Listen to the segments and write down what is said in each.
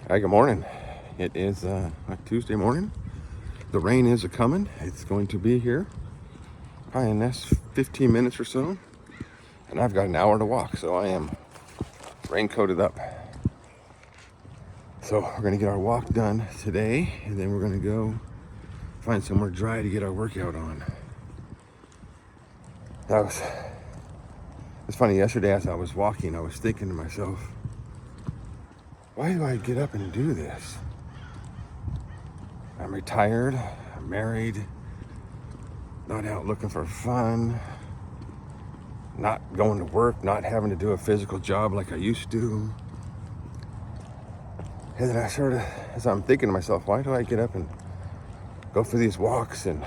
Hi, good morning. It is a Tuesday morning. The rain is a-coming. It's going to be here probably in the next 15 minutes or so. And I've got an hour to walk, so I am raincoated up. So we're going to get our walk done today, and then we're going to go find somewhere dry to get our workout on. It's funny, yesterday as I was walking, I was thinking to myself, why do I get up and do this? I'm retired, I'm married, not out looking for fun, not going to work, not having to do a physical job like I used to. And then as I'm thinking to myself, why do I get up and go for these walks and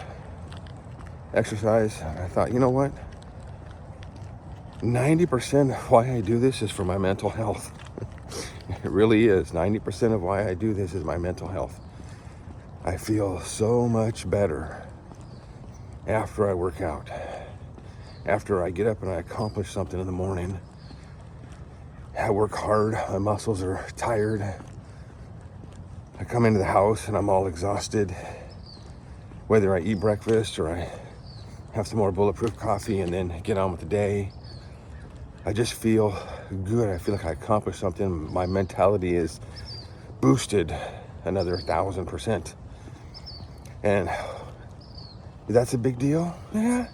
exercise? I thought, you know what? 90% of why I do this is for my mental health. It really is. 90% of why I do this is my mental health. I feel so much better after I work out. After I get up and I accomplish something in the morning. I work hard, my muscles are tired. I come into the house and I'm all exhausted. Whether I eat breakfast or I have some more bulletproof coffee and then get on with the day, I just feel good. I feel like I accomplished something. My mentality is boosted another 1,000%. And that's a big deal. Yeah,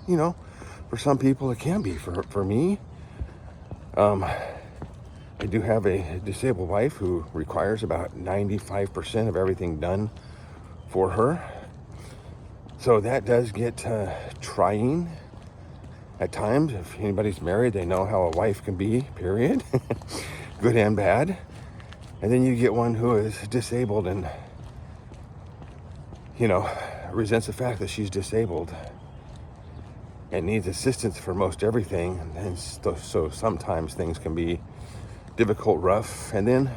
for some people it can be. For me, I do have a disabled wife who requires about 95% of everything done for her. So that does get trying at times. If anybody's married, they know how a wife can be, period. Good and bad. And then you get one who is disabled and, resents the fact that she's disabled and needs assistance for most everything. And so sometimes things can be difficult, rough, and then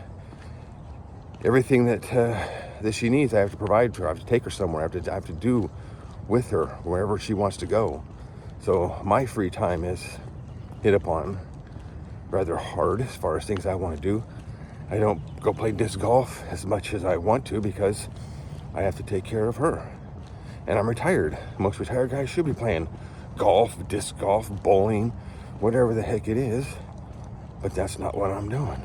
everything that she needs, I have to provide for her. I have to take her somewhere. I have to do with her wherever she wants to go. So my free time is hit upon rather hard as far as things I want to do. I don't go play disc golf as much as I want to because I have to take care of her. And I'm retired. Most retired guys should be playing golf, disc golf, bowling, whatever the heck it is. But that's not what I'm doing.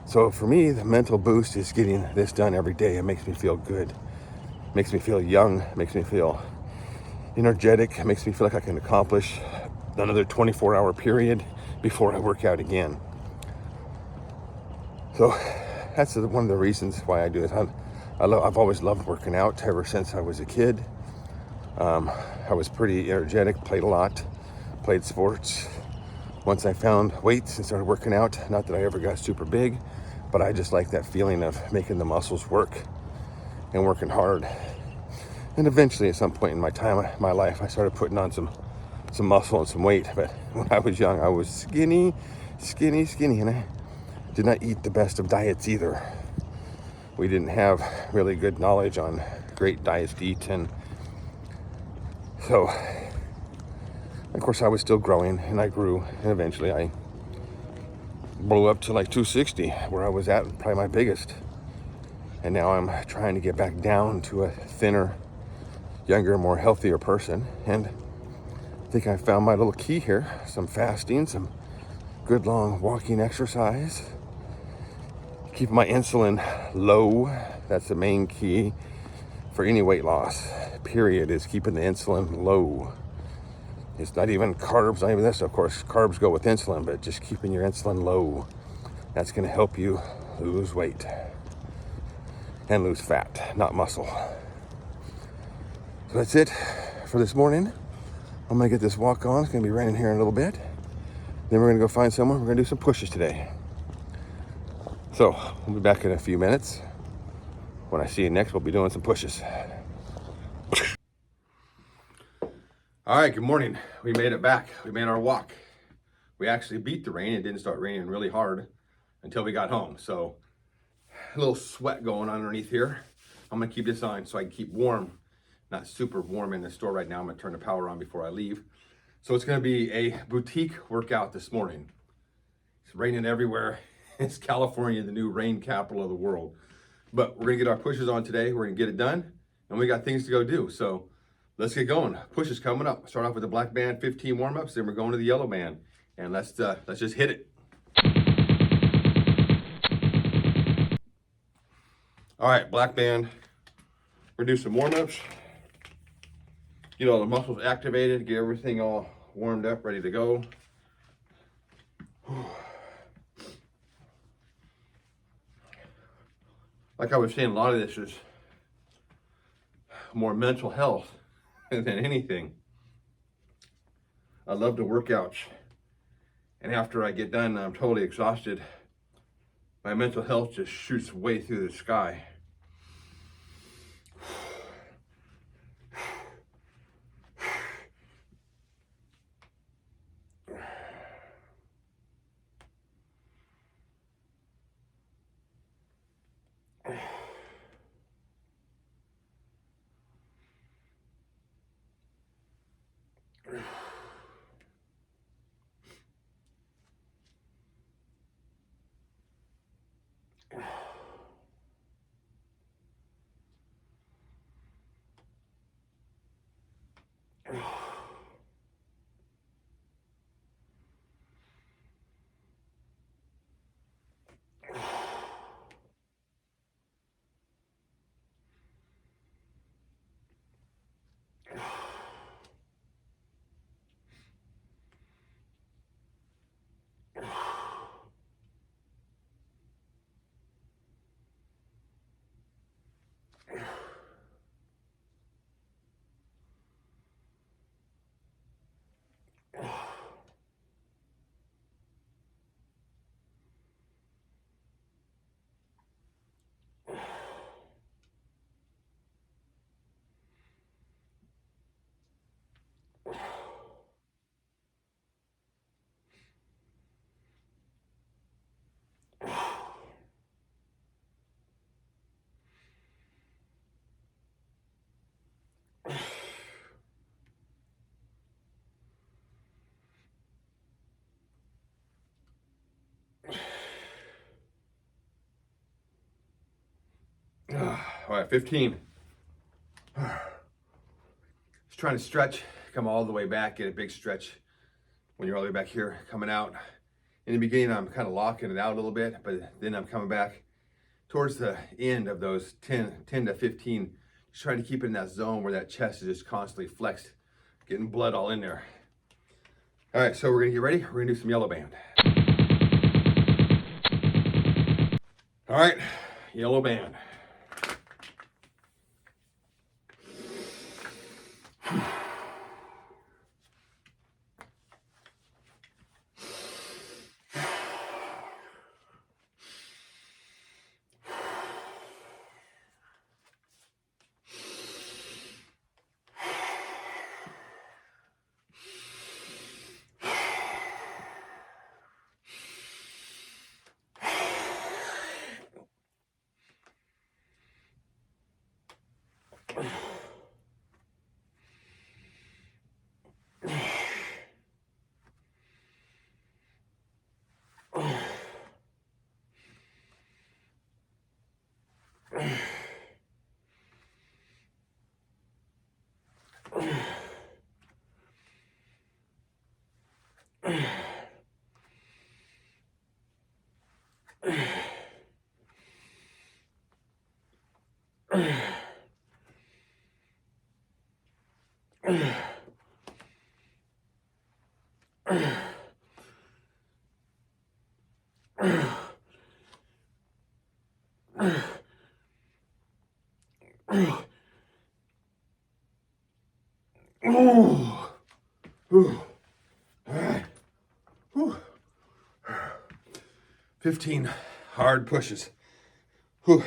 So for me, the mental boost is getting this done every day. It makes me feel good. It makes me feel young. It makes me feel energetic. It makes me feel like I can accomplish another 24-hour period before I work out again. So that's one of the reasons why I do this. I've always loved working out ever since I was a kid. I was pretty energetic, played a lot, played sports. Once I found weights and started working out, not that I ever got super big, but I just like that feeling of making the muscles work and working hard. And eventually, at some point in my life, I started putting on some muscle and some weight. But when I was young, I was skinny, and I did not eat the best of diets either. We didn't have really good knowledge on great diets to eat, and so, of course, I was still growing, and I grew, and eventually I blew up to like 260, where I was at probably my biggest. And now I'm trying to get back down to a thinner, younger, more healthier person. And I think I found my little key here. Some fasting, some good long walking exercise. Keep my insulin low. That's the main key for any weight loss, period, is keeping the insulin low. It's not even carbs, not even this. Of course, carbs go with insulin, but just keeping your insulin low. That's going to help you lose weight and lose fat, not muscle. So that's it for this morning. I'm going to get this walk on. It's going to be raining here in a little bit. Then we're going to go find someone. We're going to do some pushes today. So we'll be back in a few minutes. When I see you next, we'll be doing some pushes. All right, good morning. We made it back. We made our walk. We actually beat the rain. It didn't start raining really hard until we got home. So a little sweat going on underneath here. I'm gonna keep this on so I can keep warm. Not super warm in the store right now. I'm gonna turn the power on before I leave. So it's gonna be a boutique workout this morning. It's raining everywhere. It's California, the new rain capital of the world. But we're gonna get our pushes on today. We're gonna get it done, and we got things to go do. So let's get going. Pushes coming up. Start off with the black band, 15 warm-ups, then we're going to the yellow band. And let's just hit it. All right, black band. We're gonna do some warm-ups. Get all the muscles activated, get everything all warmed up, ready to go. Like I was saying, a lot of this is more mental health than anything. I love the workouts, and after I get done, I'm totally exhausted. My mental health just shoots way through the sky. All right, 15. Just trying to stretch, come all the way back, get a big stretch when you're all the way back here, coming out. In the beginning, I'm kind of locking it out a little bit, but then I'm coming back towards the end of those 10 to 15, just trying to keep it in that zone where that chest is just constantly flexed, getting blood all in there. All right, so we're gonna get ready. We're gonna do some yellow band. All right, yellow band. All right. 15 hard pushes. I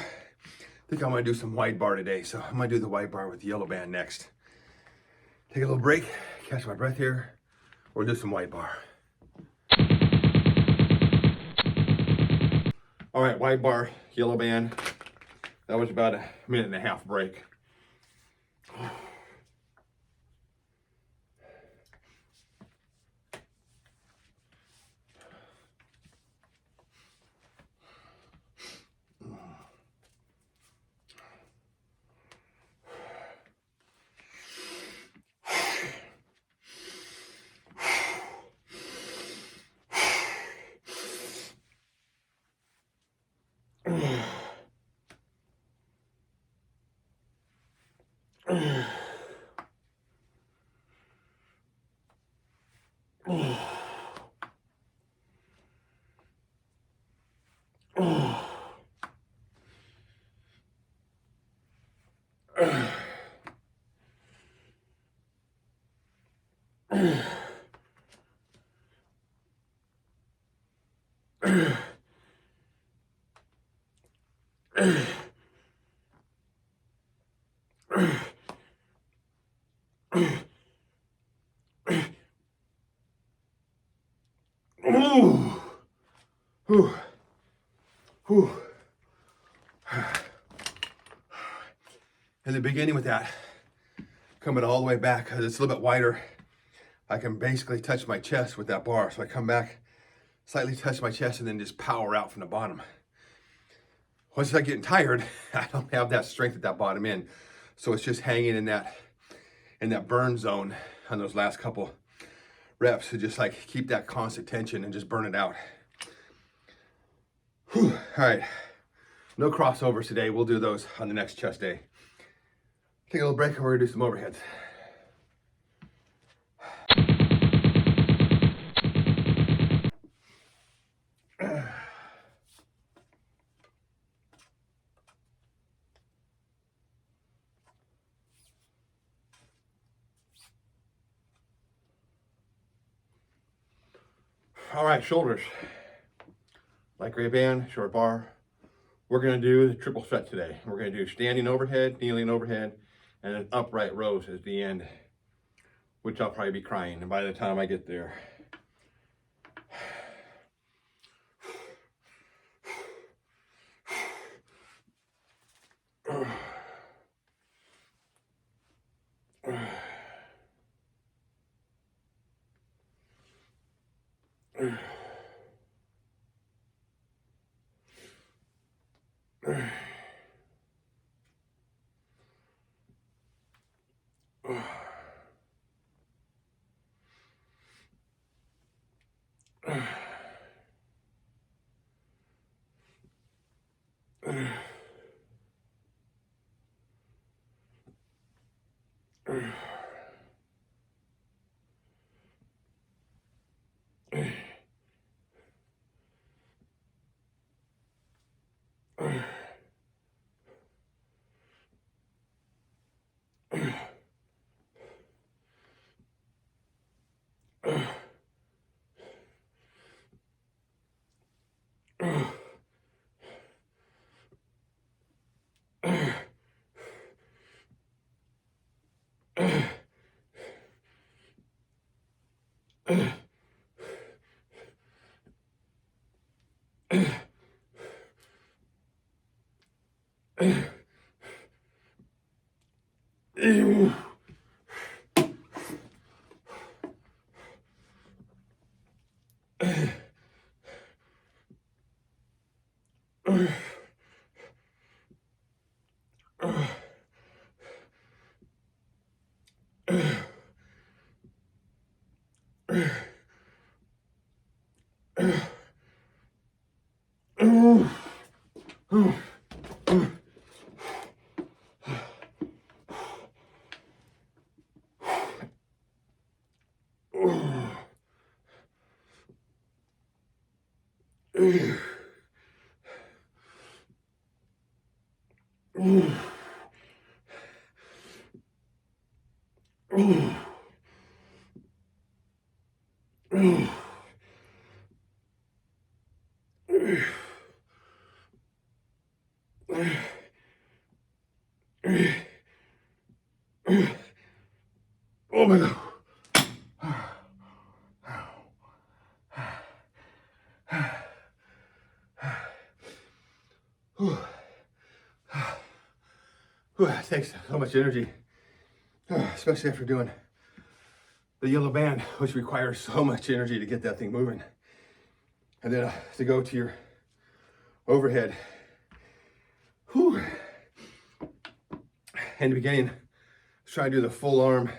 think I'm gonna do some wide bar today, so I'm gonna do the wide bar with the yellow band next. Take a little break, catch my breath here, or do some wide bar. All right, wide bar, yellow band. That was about a minute and a half break. In the beginning with that, coming all the way back, because it's a little bit wider, I can basically touch my chest with that bar. So I come back, slightly touch my chest, and then just power out from the bottom. Once I start getting tired, I don't have that strength at that bottom end. So it's just hanging in that burn zone on those last couple reps to just like keep that constant tension and just burn it out. Whew. All right, no crossovers today. We'll do those on the next chest day. Take a little break and we're gonna do some overheads. All right, shoulders. Light gray band, short bar. We're gonna do the triple set today. We're gonna do standing overhead, kneeling overhead, and then upright rows at the end, which I'll probably be crying. And by the time I get there, oh my God. It takes so much energy, especially after doing the yellow band, which requires so much energy to get that thing moving. And then to go to your overhead. Whew. In the beginning, try to do the full arm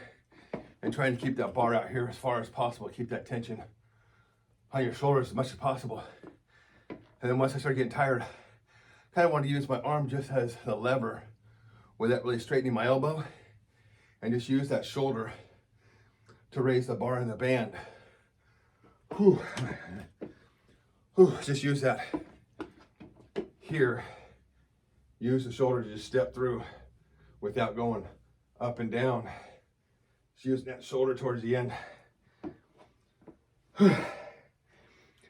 and trying to keep that bar out here as far as possible. Keep that tension on your shoulders as much as possible. And then once I started getting tired, kind of wanted to use my arm just as the lever without really straightening my elbow. and just use that shoulder to raise the bar in the band. Whew. Whew. Just use that here. Use the shoulder to just step through without going up and down. Just use that shoulder towards the end.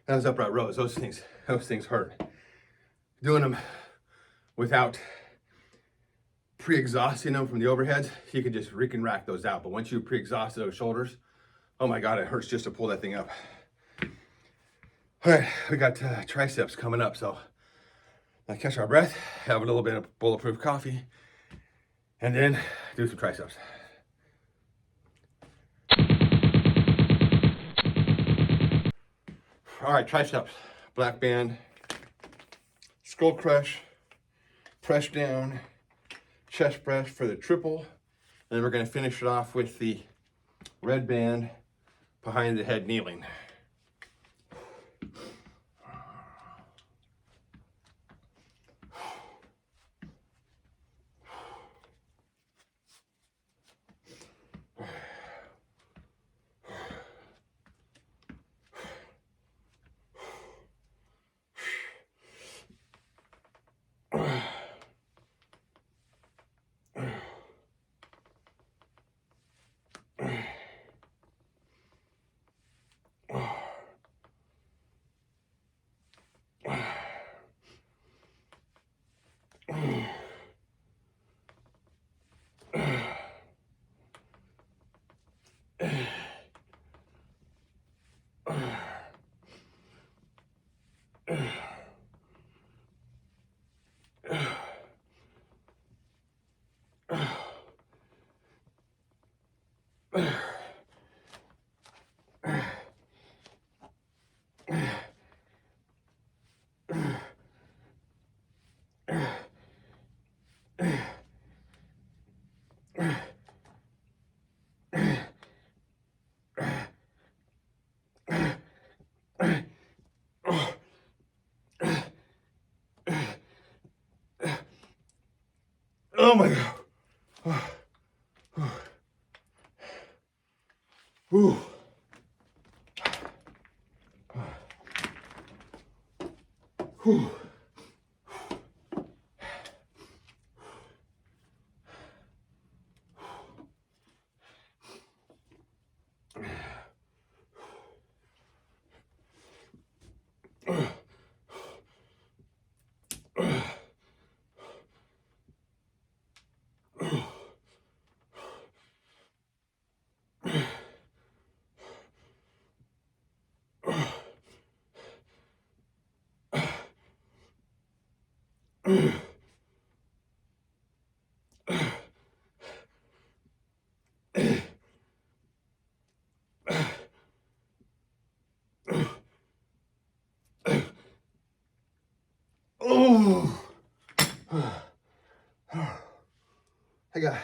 Those upright rows, those things hurt. Doing them without pre-exhausting them from the overheads, you can just and rack those out. But once you pre-exhausted those shoulders, oh my God, it hurts just to pull that thing up. All right, we got triceps coming up. So now catch our breath, have a little bit of bulletproof coffee, and then do some triceps. All right, triceps, black band, skull crush, press down, chest press for the triple. And then we're gonna finish it off with the red band behind the head kneeling. Oh my God. Whew. Whew. Oh. I got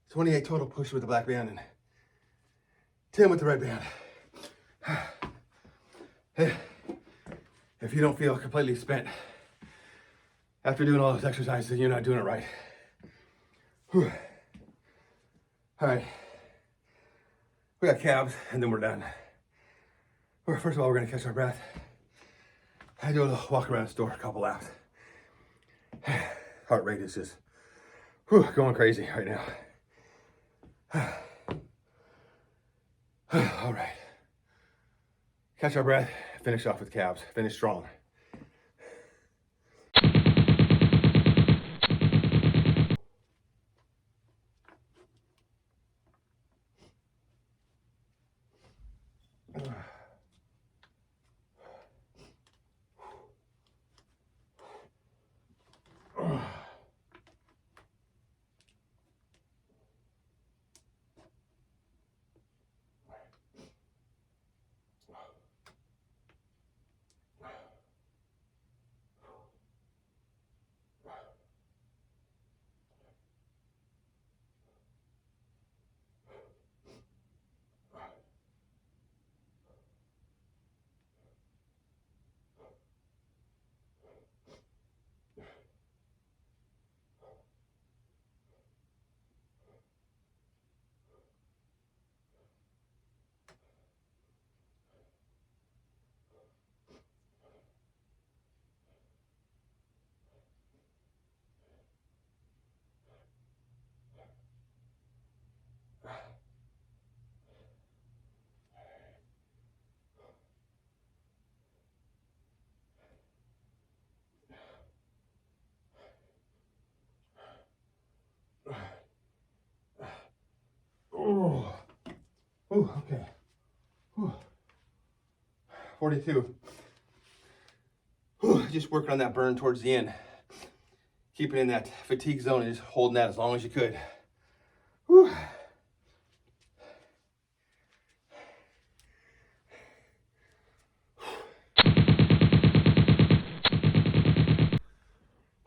28 total push with the black band and 10 with the red band. Hey, if you don't feel completely spent after doing all those exercises, then you're not doing it right. Whew. All right, we got calves and then we're done. First of all, we're gonna catch our breath. I do a little walk around the store, a couple laps. Heart rate is just going crazy right now. All right. Catch our breath, finish off with calves, finish strong. 42. Whew, just working on that burn towards the end. Keeping in that fatigue zone and just holding that as long as you could. Whew.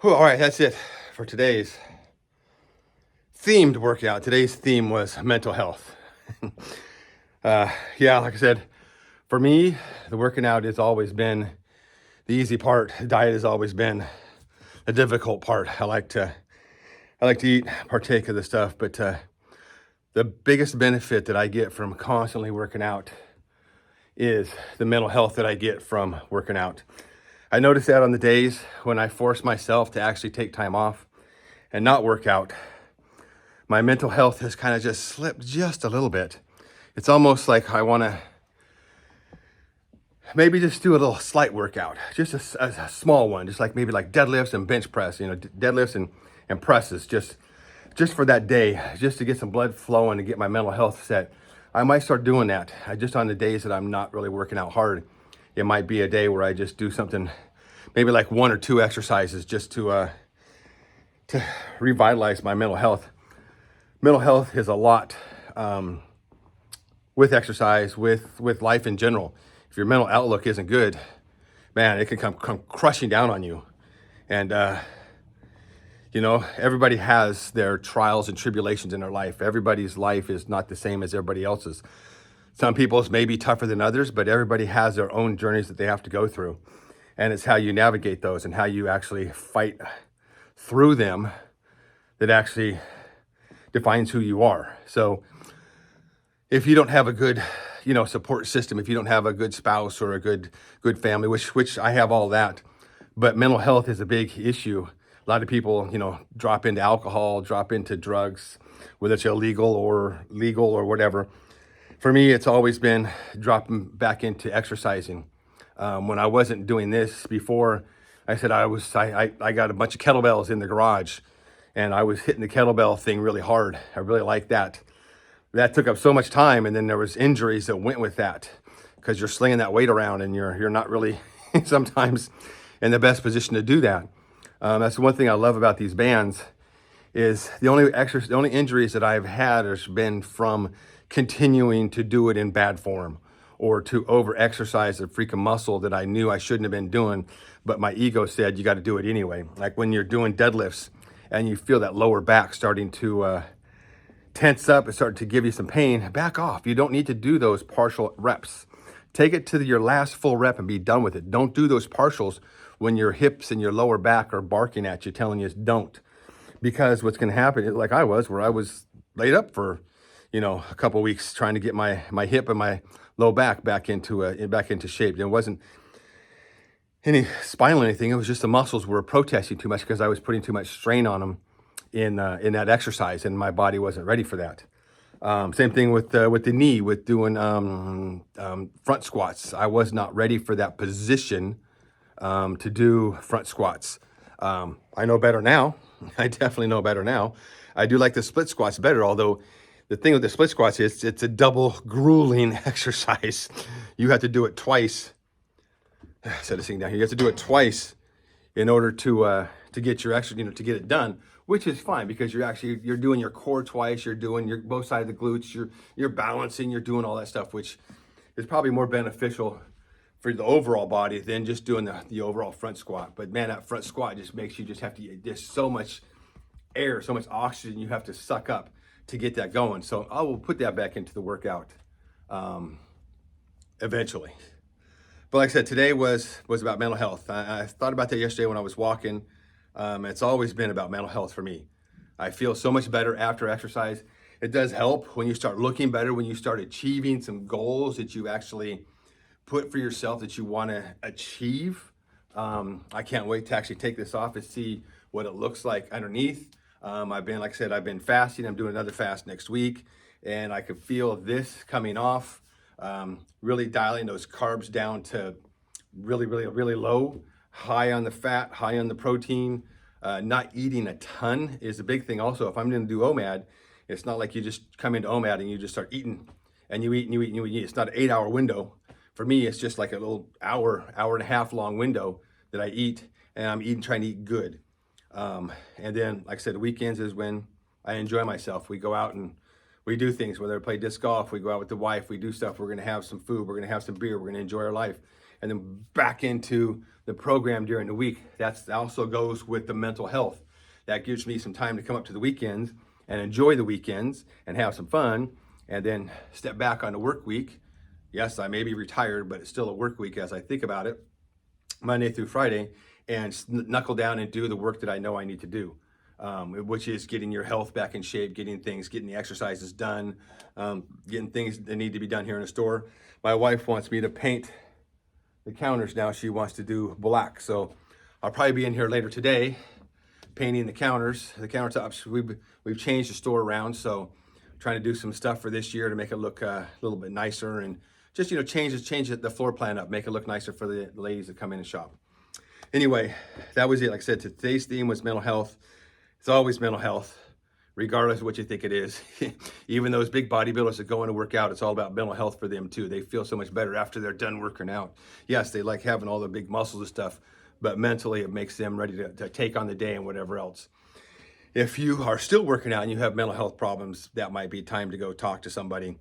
Whew, all right, that's it for today's themed workout. Today's theme was mental health. Yeah, like I said, for me, the working out has always been the easy part. The diet has always been the difficult part. I like to eat, partake of the stuff, but the biggest benefit that I get from constantly working out is the mental health that I get from working out. I notice that on the days when I force myself to actually take time off and not work out, my mental health has kind of just slipped just a little bit. It's almost like I want to maybe just do a little slight workout, just a small one, just like maybe like deadlifts and bench press, deadlifts and presses, just for that day, just to get some blood flowing and get my mental health set. I might start doing that. Just on the days that I'm not really working out hard, it might be a day where I just do something, maybe like 1 or 2 exercises just to revitalize my mental health. Mental health is a lot with exercise, with life in general. If your mental outlook isn't good, man, it can come crushing down on you. And, everybody has their trials and tribulations in their life. Everybody's life is not the same as everybody else's. Some people's may be tougher than others, but everybody has their own journeys that they have to go through. And it's how you navigate those and how you actually fight through them that actually defines who you are. So if you don't have a good, support system, if you don't have a good spouse or a good family, which I have all that, but mental health is a big issue. A lot of people, drop into alcohol, drop into drugs, whether it's illegal or legal or whatever. For me, it's always been dropping back into exercising. When I wasn't doing this before, I said I got a bunch of kettlebells in the garage, and I was hitting the kettlebell thing really hard. I really liked that. That took up so much time, and then there was injuries that went with that because you're slinging that weight around, and you're not really sometimes in the best position to do that. That's the one thing I love about these bands is the only injuries that I've had has been from continuing to do it in bad form or to over-exercise a freaking muscle that I knew I shouldn't have been doing, but my ego said you got to do it anyway. Like when you're doing deadlifts and you feel that lower back starting to tense up and start to give you some pain, back off. You don't need to do those partial reps. Take it to your last full rep and be done with it. Don't do those partials when your hips and your lower back are barking at you, telling you don't. Because what's going to happen is like I was, where I was laid up for, a couple of weeks trying to get my hip and my low back back into shape. It wasn't any spinal or anything. It was just the muscles were protesting too much because I was putting too much strain on them in that exercise, and my body wasn't ready for that. Same thing with the knee, with doing front squats. I was not ready for that position to do front squats. I know better now. I definitely know better now. I do like the split squats better, although the thing with the split squats is it's a double grueling exercise. You have to do it twice. Set this thing down here. You have to do it twice in order to get your extra, to get it done, which is fine because you're doing your core twice. You're doing your both sides of the glutes. You're balancing. You're doing all that stuff, which is probably more beneficial for the overall body than just doing the overall front squat. But man, that front squat just makes you just have to, there's so much air, so much oxygen you have to suck up to get that going. So I will put that back into the workout eventually. But like I said, today was about mental health. I thought about that yesterday when I was walking. It's always been about mental health for me. I feel so much better after exercise. It does help when you start looking better, when you start achieving some goals that you actually put for yourself that you want to achieve. I can't wait to actually take this off and see what it looks like underneath. I've been fasting. I'm doing another fast next week, and I could feel this coming off. Really dialing those carbs down to really, really, really low, high on the fat, high on the protein. Not eating a ton is a big thing. Also, if I'm going to do OMAD, it's not like you just come into OMAD and you just start eating and you eat and you eat and you eat. It's not an 8-hour window For me, it's just like a little hour and a half long window that I eat, and I'm trying to eat good. And then, like I said, the weekends is when I enjoy myself. We go out and we do things, whether I play disc golf, we go out with the wife, we do stuff. We're going to have some food, we're going to have some beer, we're going to enjoy our life. And then back into the program during the week. That also goes with the mental health. That gives me some time to come up to the weekends and enjoy the weekends and have some fun, and then step back on the work week. Yes, I may be retired, but it's still a work week as I think about it, Monday through Friday, and knuckle down and do the work that I know I need to do, which is getting your health back in shape, getting the exercises done, getting things that need to be done here in the store. My wife wants me to paint the counters now. She wants to do black. So I'll probably be in here later today painting the countertops. We've changed the store around, so trying to do some stuff for this year to make it look a little bit nicer, and just, change the floor plan up, make it look nicer for the ladies that come in and shop. Anyway, that was it. Like I said, today's theme was mental health. It's always mental health, regardless of what you think it is. Even those big bodybuilders that go in to work out, it's all about mental health for them too. They feel so much better after they're done working out. Yes, they like having all the big muscles and stuff, but mentally it makes them ready to take on the day and whatever else. If you are still working out and you have mental health problems, that might be time to go talk to somebody.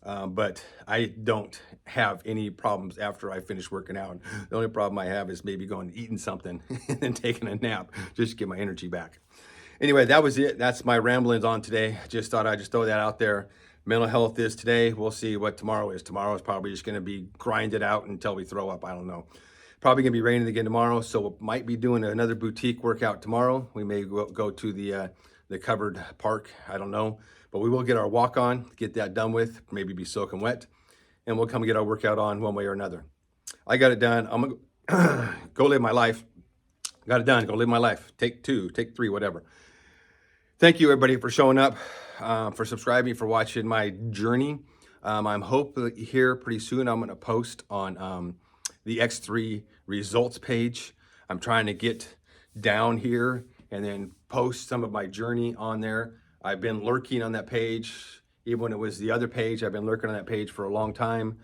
But I don't have any problems after I finish working out. The only problem I have is maybe going and eating something and then taking a nap just to get my energy back. Anyway, that was it. That's my ramblings on today. Just thought I'd just throw that out there. Mental health is today. We'll see what tomorrow is. Tomorrow is probably just going to be grinded out until we throw up. I don't know. Probably going to be raining again tomorrow, so we might be doing another boutique workout tomorrow. We may go to the covered park. I don't know. But we will get our walk on, get that done with, maybe be soaking wet, and we'll come get our workout on one way or another. I got it done. I'm going to go live my life. Got it done. Go live my life. Take 2, take 3, whatever. Thank you, everybody, for showing up, for subscribing, for watching my journey. I'm hoping here pretty soon I'm going to post on the X3 results page. I'm trying to get down here and then post some of my journey on there. I've been lurking on that page. Even when it was the other page, I've been lurking on that page for a long time,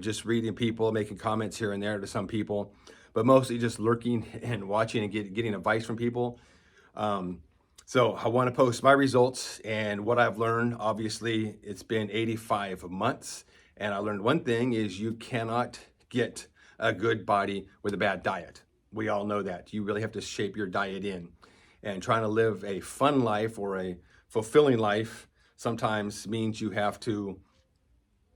just reading people, making comments here and there to some people, but mostly just lurking and watching and getting advice from people. So I want to post my results and what I've learned. Obviously, it's been 85 months, and I learned one thing is you cannot get a good body with a bad diet. We all know that. You really have to shape your diet in, and trying to live a fun life or a fulfilling life sometimes means you have to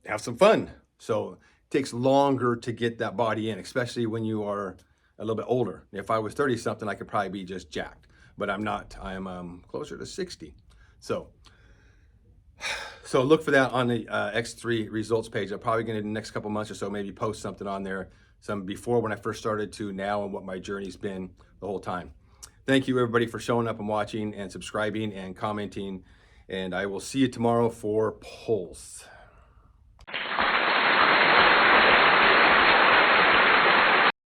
have some fun. So it takes longer to get that body in, especially when you are a little bit older. If I was 30 something, I could probably be just jacked, but I'm not. I'm closer to 60. So look for that on the X3 results page. I'm probably going to, in the next couple months or so, maybe post something on there, some before when I first started to now, and what my journey's been the whole time. Thank you, everybody, for showing up and watching and subscribing and commenting. And I will see you tomorrow for polls.